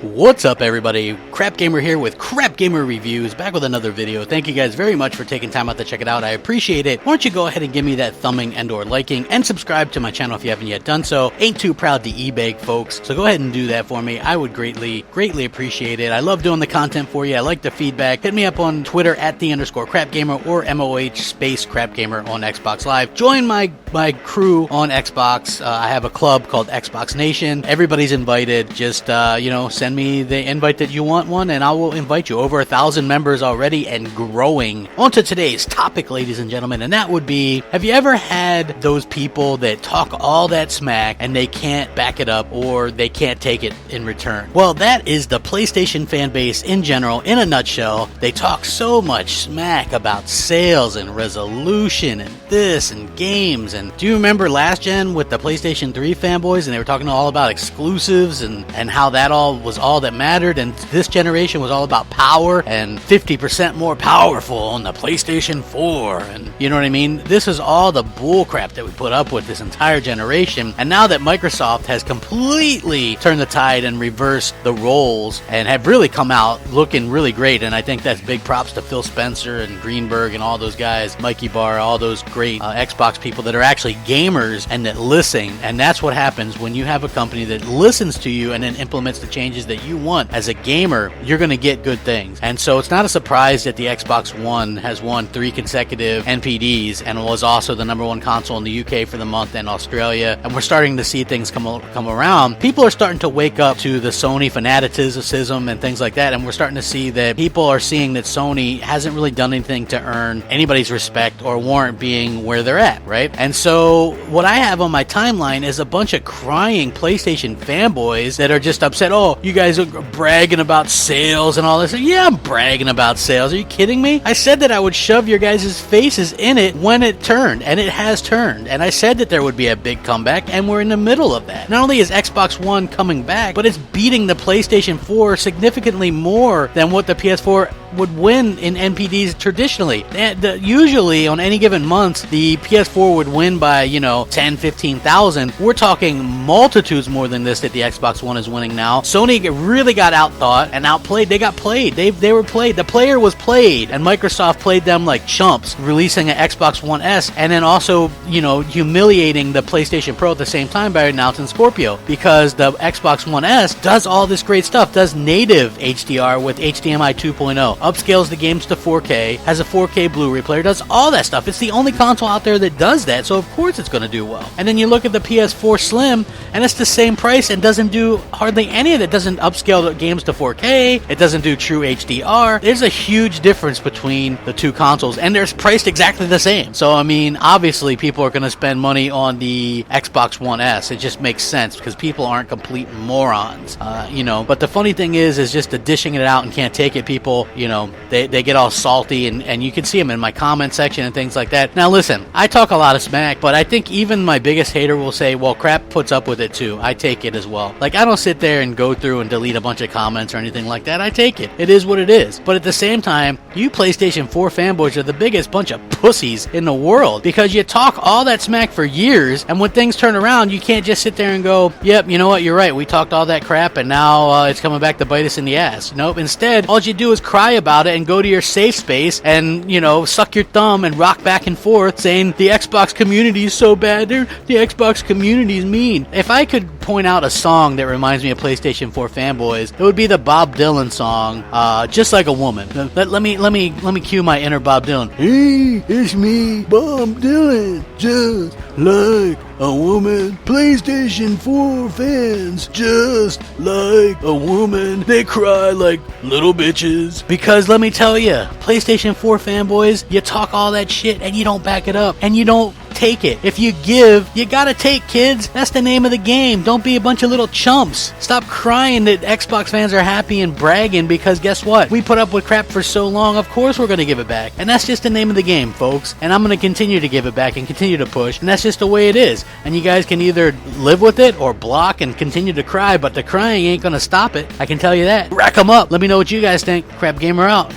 What's up, everybody? Crapgamer here with Crapgamer Reviews, back with another video. Thank you guys very much for taking time out to check it out. I appreciate it. Why don't you go ahead and give me that thumbing and or liking and subscribe to my channel if you haven't yet done so. Ain't too proud to e-beg, folks, so go ahead and do that for me. I would greatly appreciate it. I love doing the content for you. I like the feedback. Hit me up on Twitter at @the_Crapgamer or MOH_Crapgamer on Xbox Live. Join my crew on Xbox. I have a club called Xbox Nation. Everybody's invited. Just, send me the invite that you want one, and I will invite you. Over 1,000 members already and growing. On to today's topic, ladies and gentlemen, and that would be, have you ever had those people that talk all that smack and they can't back it up or they can't take it in return? Well, that is the PlayStation fan base in general, in a nutshell. They talk so much smack about sales and resolution and this and games. And do you remember last gen with the PlayStation 3 fanboys, and they were talking all about exclusives and how that all was all that mattered, and this generation was all about power and 50% more powerful on the PlayStation 4, and you know what I mean? This is all the bullcrap that we put up with this entire generation, and now that Microsoft has completely turned the tide and reversed the roles and have really come out looking really great, and I think that's big props to Phil Spencer and Greenberg and all those guys, Mikey Barr, all those great Xbox people that are actually gamers and that listen, and that's what happens when you have a company that listens to you and then implements the changes that you want. As a gamer, you're going to get good things. And so it's not a surprise that the Xbox One has won 3 consecutive NPDs and was also the #1 console in the UK for the month and Australia. And we're starting to see things come around. People are starting to wake up to the Sony fanaticism and things like that. And we're starting to see that people are seeing that Sony hasn't really done anything to earn anybody's respect or warrant being where they're at, right? And so what I have on my timeline is a bunch of crying PlayStation fanboys that are just upset. Oh, you guys are bragging about sales and all this. Yeah, I'm bragging about sales. Are you kidding me? I said that I would shove your guys' faces in it when it turned, and it has turned. And I said that there would be a big comeback, and we're in the middle of that. Not only is Xbox One coming back, but it's beating the PlayStation 4 significantly more than what the PS4 would win in NPDs traditionally. Usually, on any given month, the PS4 would win by, 10, 15,000. We're talking multitudes more than this that the Xbox One is winning now. Sony really got outthought and outplayed. They got played. They were played. The player was played, and Microsoft played them like chumps, releasing an Xbox One S, and then also, humiliating the PlayStation Pro at the same time by announcing Scorpio, because the Xbox One S does all this great stuff, does native HDR with HDMI 2.0, upscales the games to 4K, has a 4K Blu-ray player, does all that stuff. It's the only console out there that does that, so of course it's going to do well. And then you look at the PS4 Slim, and it's the same price and doesn't do hardly any of it. It doesn't upscale the games to 4K, it doesn't do true HDR. There's a huge difference between the two consoles, and they're priced exactly the same. So, I mean, obviously people are going to spend money on the Xbox One S. It just makes sense, because people aren't complete morons, But the funny thing is just the dishing it out and can't take it people, they get all salty, and you can see them in my comment section and things like that. Now listen, I talk a lot of smack, but I think even my biggest hater will say, well, crap puts up with it too. I take it as well. Like, I don't sit there and go through and delete a bunch of comments or anything like that. I take it. It is what it is. But at the same time, you PlayStation 4 fanboys are the biggest bunch of pussies in the world, because you talk all that smack for years, and when things turn around, you can't just sit there and go, yep, you know what, you're right, we talked all that crap, and now it's coming back to bite us in the ass. Nope. Instead, all you do is cry about it and go to your safe space and, suck your thumb and rock back and forth saying the Xbox community is so bad, the Xbox community is mean. If I could point out a song that reminds me of PlayStation 4 fanboys, it would be the Bob Dylan song, Just Like a Woman. Let me cue my inner Bob Dylan. Hey, it's me, Bob Dylan, just like a woman. PlayStation 4 fans, just like a woman. They cry like little bitches. Because let me tell you, PlayStation 4 fanboys, you talk all that shit and you don't back it up, and you don't take it. If you give, you gotta take, kids. That's the name of the game. Don't be a bunch of little chumps. Stop crying that Xbox fans are happy and bragging, because guess what? We put up with crap for so long, of course we're gonna give it back. And that's just the name of the game, folks. And I'm gonna continue to give it back and continue to push, and that's just the way it is. And you guys can either live with it or block and continue to cry, but the crying ain't gonna stop it. I can tell you that. Rack 'em up. Let me know what you guys think. Crapgamer out.